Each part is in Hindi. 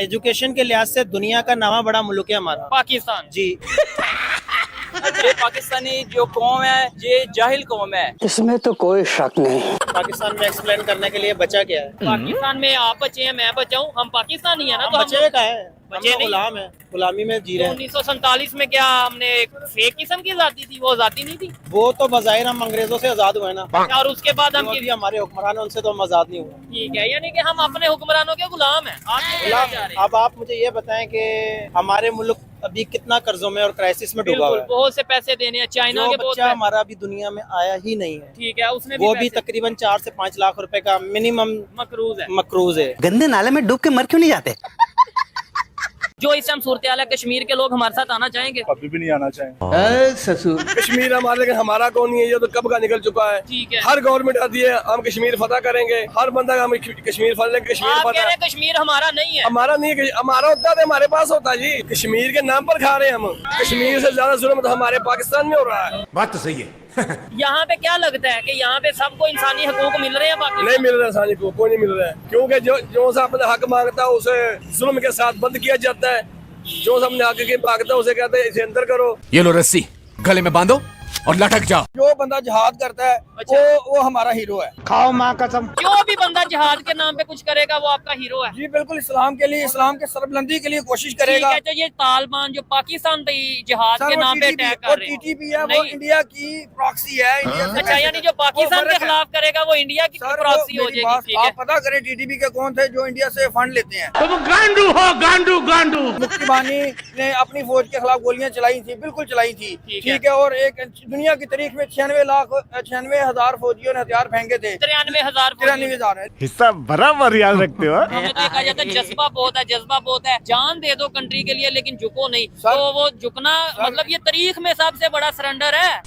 एजुकेशन के लिहाज से दुनिया का नवा बड़ा मुल्क है हमारा पाकिस्तान जी। ये पाकिस्तानी जो कौम है ये जाहिल कौम है। इसमें तो कोई शक नहीं। पाकिस्तान में एक्सप्लेन करने के लिए बचा क्या है? पाकिस्तान में आप बचे हैं, मैं बचा हूँ, हम पाकिस्तानी है ना, तो बचे का है, बचे हम तो नहीं। गुलाम है, गुलामी में जी रहे हैं। 1947 में क्या हमने फेक किस्म की आजादी थी, वो आजादी नहीं थी। वो तो बज़ाहिर हम अंग्रेजों से आजाद हुए ना, और उसके बाद हम अभी हमारे हुक्मरान हैं, उनसे तो हम आजाद नहीं हुए। ठीक है, यानी कि हम अपने हुक्मरानों के गुलाम हैं। आप ये कहना चाह रहे हैं? अब आप मुझे ये बताएं कि हमारे मुल्क अभी कितना कर्जों में और क्राइसिस में डूबा हुआ बिल्कुल, है। बहुत से पैसे देने हैं, चाइना जो के बहुत बच्चा हमारा अभी दुनिया में आया ही नहीं है, ठीक है, उसने वो भी पैसे- तकरीबन 4 से 5 लाख रुपए का मिनिमम मकरूज है। मकरूज है। गंदे नाले में डूब के मर क्यों नहीं जाते? जो इस टाइम सूरत हाल है, कश्मीर के लोग हमारे साथ आना चाहेंगे? कभी भी नहीं आना चाहेंगे। ससुर कश्मीर हमारा, लेकिन हमारा कौन नहीं है, ये तो कब का निकल चुका है। ठीक है, हर गवर्नमेंट आती है हम कश्मीर फतह करेंगे, हर बंदा हम कश्मीर फतह लेंगे, कश्मीर आप कह रहे फतह हैं कश्मीर हमारा नहीं है। हमारा नहीं है, हमारा होता है, हमारे पास होता है जी। कश्मीर के नाम पर खा रहे हैं हम। कश्मीर से ज्यादा जुल्म तो हमारे पाकिस्तान में हो रहा है। बात तो सही है। यहाँ पे क्या लगता है कि यहाँ पे सबको इंसानी हकूक मिल रहे हैं? बाकी नहीं मिल रहा है, सानी को कोई नहीं मिल रहा है, क्योंकि जो सा अपना हक मांगता है उसे जुल्म के साथ बंद किया जाता है। जो सामने आके के मांगता है उसे कहते हैं इसे अंदर करो। ये लो रस्सी गले में बांधो और लटक जाओ। जो बंदा जिहाद करता है अच्छा। वो हमारा हीरो है। खाओ माँ कसम। जो भी बंदा जिहाद के नाम पे कुछ करेगा वो आपका हीरो है। जी बिल्कुल, इस्लाम के लिए, इस्लाम के सरबुलंदी के लिए कोशिश ठीक करेगा। है, तो ये तालिबान जो पाकिस्तान पे जिहाद के नाम पे अटैक कर रहे हैं, टीटीपी है, वो नहीं। इंडिया की प्रॉक्सी है। इंडिया से अच्छा, यानी जो पाकिस्तान के खिलाफ करेगा वो इंडिया की सर, प्रॉक्सी वो हो मेरी जाएगी। बात ठीक है, आप पता करें टीटीपी के कौन थे जो इंडिया से फंड लेते हैं। तुम गांडू हो, गांडू गांडू। मुफ्ती बानी ने अपनी फौज के खिलाफ गोलियां चलाई थी, बिल्कुल चलाई थी। ठीक है। ठीक है, और एक दुनिया की तारीख में 96,00,000 फौजियों ने हथियार फेंके थे। 93,000 93,000 है। हिस्सा बराबर याद रखते हो। हमें तो ये कहा जाता है जज्बा बहुत है, जज्बा बहुत है, जान दे दो कंट्री के लिए लेकिन झुको नहीं। सर- तो वो झुकना मतलब ये तारीख में सबसे बड़ा सरेंडर है।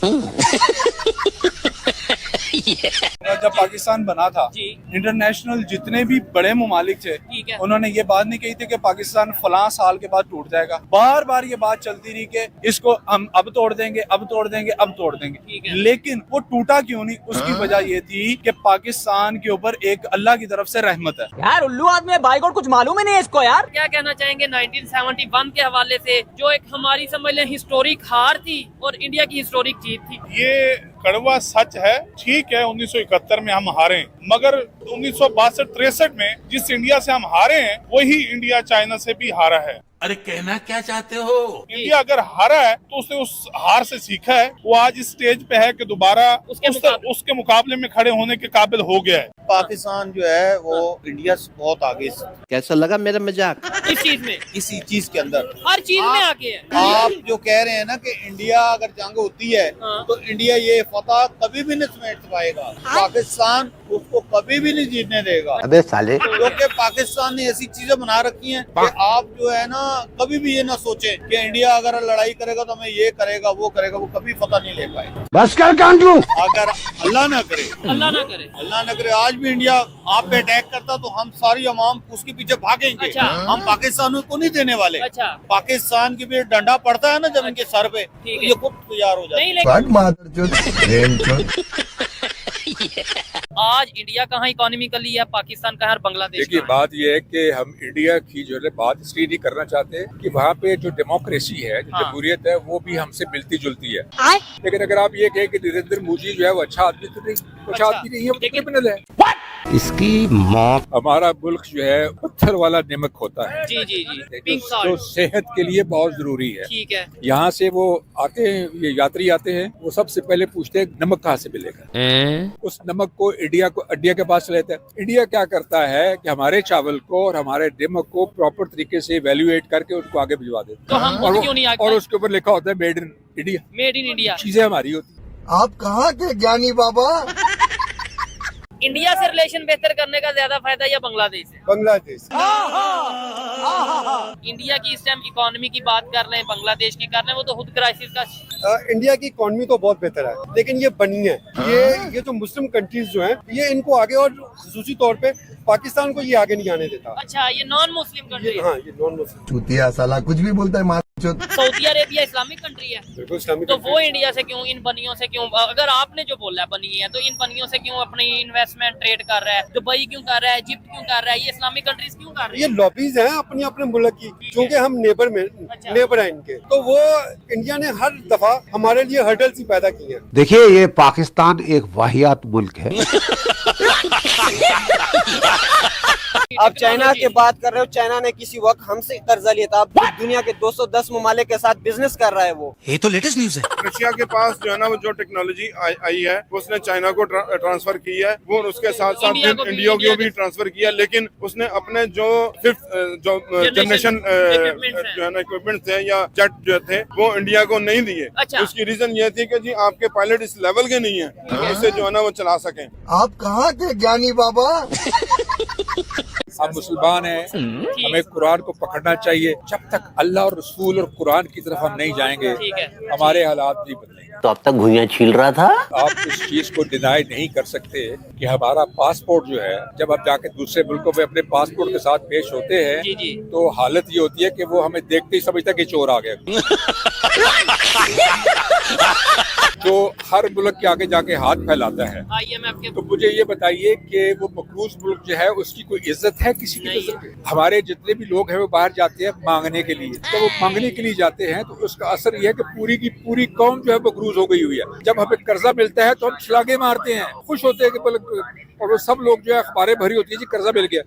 जब पाकिस्तान बना था, जी। इंटरनेशनल जितने भी बड़े ममालिक थे, ठीक है, उन्होंने ये बात नहीं कही थी कि पाकिस्तान फलां साल के बाद टूट जाएगा। बार बार ये बात चलती रही कि इसको हम अब तोड़ देंगे, अब तोड़ देंगे, अब तोड़ ठीक देंगे। है। लेकिन वो टूटा क्यों नहीं? उसकी वजह ये थी कि पाकिस्तान के ऊपर एक अल्लाह की तरफ से रहमत है। यार उल्लू आदमी है, भाई को कुछ मालूम ही नहीं है इसको यार। क्या कहना चाहेंगे 1971 के हवाले से, जो एक हमारी समझ लें हिस्टोरिक हार थी और इंडिया की हिस्टोरिक जीत थी? ये कड़वा सच है। ठीक है, 1971 में हम हारे, मगर 1962-63 में जिस इंडिया से हम हारे हैं वही इंडिया चाइना से भी हारा है। अरे कहना क्या चाहते हो? इंडिया अगर हारा है तो उसने उस हार से सीखा है, वो आज इस स्टेज पे है कि दोबारा उसके मुकाबले में खड़े होने के काबिल हो गया है। पाकिस्तान जो है वो इंडिया से बहुत आगे। कैसा लगा मेरा मजाक? इस चीज में, इसी चीज के अंदर हर चीज में आगे है। आप जो कह रहे हैं ना कि इंडिया अगर जंग होती है हाँ। तो इंडिया ये फतह कभी भी नहीं समेट पाएगा। पाकिस्तान उसको कभी भी नहीं जीतने देगा। अबे साले। क्योंकि पाकिस्तान ने ऐसी चीजें बना रखी हैं कि आप जो है ना कभी भी ये ना सोचे कि इंडिया अगर लड़ाई करेगा तो हमें ये करेगा वो करेगा, वो कभी फतह नहीं ले पाएगा। बस कर गांडू। अगर अल्लाह ना करे, अल्लाह ना करे। अल्लाह न करे आज भी इंडिया आप पे अटैक करता तो हम सारी अवाम उसके पीछे भागेंगे। अच्छा। हम पाकिस्तान को नहीं देने वाले। अच्छा। पाकिस्तान के भी डंडा पड़ता है ना जब इनके सर पे, ठीक तो है। ये खुद तैयार हो जाए। नहीं, लेकिन आज इंडिया कहाँ इकोनॉमिकली है, पाकिस्तान कहाँ, बांग्लादेश देखिए कहाँ है? बात यह है कि हम इंडिया की जो है बात इसलिए नहीं करना चाहते कि वहाँ पे जो डेमोक्रेसी है, जो हाँ। जमहूरियत है, वो भी हमसे मिलती जुलती है। लेकिन अगर आप ये कहें कि नरेंद्र मोदी जो है वो अच्छा आदमी तो नहीं, अच्छा आदमी नहीं है, वो क्रिमिनल है। इसकी मौत। हमारा मुल्क जो है पत्थर वाला नमक होता है, जी जी जी, पिंक जो सॉल्ट। सेहत के लिए बहुत जरूरी है। ठीक है, यहाँ से वो आते हैं, ये यात्री आते हैं, वो सबसे पहले पूछते हैं नमक कहाँ से मिलेगा। उस नमक को इंडिया के पास लेते हैं। इंडिया क्या करता है कि हमारे चावल को और हमारे नमक को प्रॉपर तरीके से इवेल्युएट करके उसको आगे भिजवा देते तो हम खुद क्यों नहीं आगे? और उसके ऊपर लिखा होता है made in India. Made in India. चीजें हमारी होती है। आप कहाँ के ज्ञानी बाबा? इंडिया से रिलेशन बेहतर करने का ज्यादा फायदा या बांग्लादेश से? बांग्लादेश इंडिया की इस टाइम इकोनॉमी की बात कर रहे हैं, बांग्लादेश की कर रहे हैं, वो तो खुद क्राइसिस का इंडिया की इकोनॉमी तो बहुत बेहतर है, लेकिन ये बनी है, ये जो मुस्लिम कंट्रीज जो हैं, ये इनको आगे, और खसूसी तौर पे पाकिस्तान को ये आगे नहीं आने देता। अच्छा, ये नॉन मुस्लिम कंट्री है। हाँ, ये नॉन मुस्लिम। चूतिया साला कुछ भी बोलता है। सऊदी अरेबिया इस्लामिक कंट्री है, बिल्कुल इस्लामिक तो कंट्री। वो इंडिया से क्यों, इन बनियों से क्यों, अगर आपने जो बोला है बनी है, तो इन बनियों से क्यों अपनी इन्वेस्टमेंट ट्रेड कर रहा है, दुबई क्यों कर रहा है, इजिप्ट क्यों कर रहा है, ये इस्लामिक कंट्रीज क्यों कर रही ये है? लॉबीज हैं अपनी अपने मुल्क की, क्योंकि हम नेबर हैं इनके, तो वो इंडिया ने हर दफा हमारे लिए हर्डल्स ही पैदा की हैं। देखिए, ये पाकिस्तान एक वाहियात मुल्क है। आप चाइना की बात कर रहे हो, चाइना ने किसी वक्त हमसे कर्जा लिया था, अब दुनिया के 210 ममालिक के साथ बिजनेस कर रहा है वो। ये तो लेटेस्ट न्यूज है। रशिया के पास जो है ना, वो जो टेक्नोलॉजी आई है, उसने चाइना को ट्रांसफर की है, वो उसके साथ साथ इंडिया को भी ट्रांसफर किया, लेकिन उसने अपने जो फिफ्थ जो जनरेशन जो है ना इक्विपमेंट थे या जेट जो थे, वो इंडिया को नहीं दिए। अच्छा। उसकी रीजन ये थी कि जी आपके पायलट इस लेवल के नहीं है उससे जो है ना वो चला सकें। आप कहाँ के ज्ञानी बाबा? हम मुसलमान हैं, हमें कुरान को पकड़ना चाहिए। जब तक अल्लाह और रसूल और कुरान की तरफ हम नहीं जाएंगे, ठीक है। हमारे हालात नहीं बदलेंगे। तो अब तक घुइयां छील रहा था। आप इस चीज को डिनाई नहीं कर सकते कि हमारा पासपोर्ट जो है, जब आप जाके दूसरे मुल्कों में अपने पासपोर्ट के साथ पेश होते हैं, जी, जी। तो हालत ये होती है कि वो हमें देखते ही समझता है कि चोर आ गया। जो हर मुल्क के आगे जाके हाथ फैलाता है, आइए मैं आपके तो मुझे ये बताइए कि वो मकरूज मुल्क जो है उसकी कोई इज्जत है किसी की? इज्जत? हमारे जितने भी लोग हैं वो बाहर जाते हैं मांगने के लिए, तो वो मांगने के लिए जाते हैं, तो उसका असर ये है कि पूरी की पूरी कौम जो है मकरूज हो गई हुई है। जब हमें कर्जा मिलता है तो हम छलांगे मारते हैं, खुश होते हैं कि और वो सब लोग जो है अखबारें भरी होती है जी कर्जा मिल गया।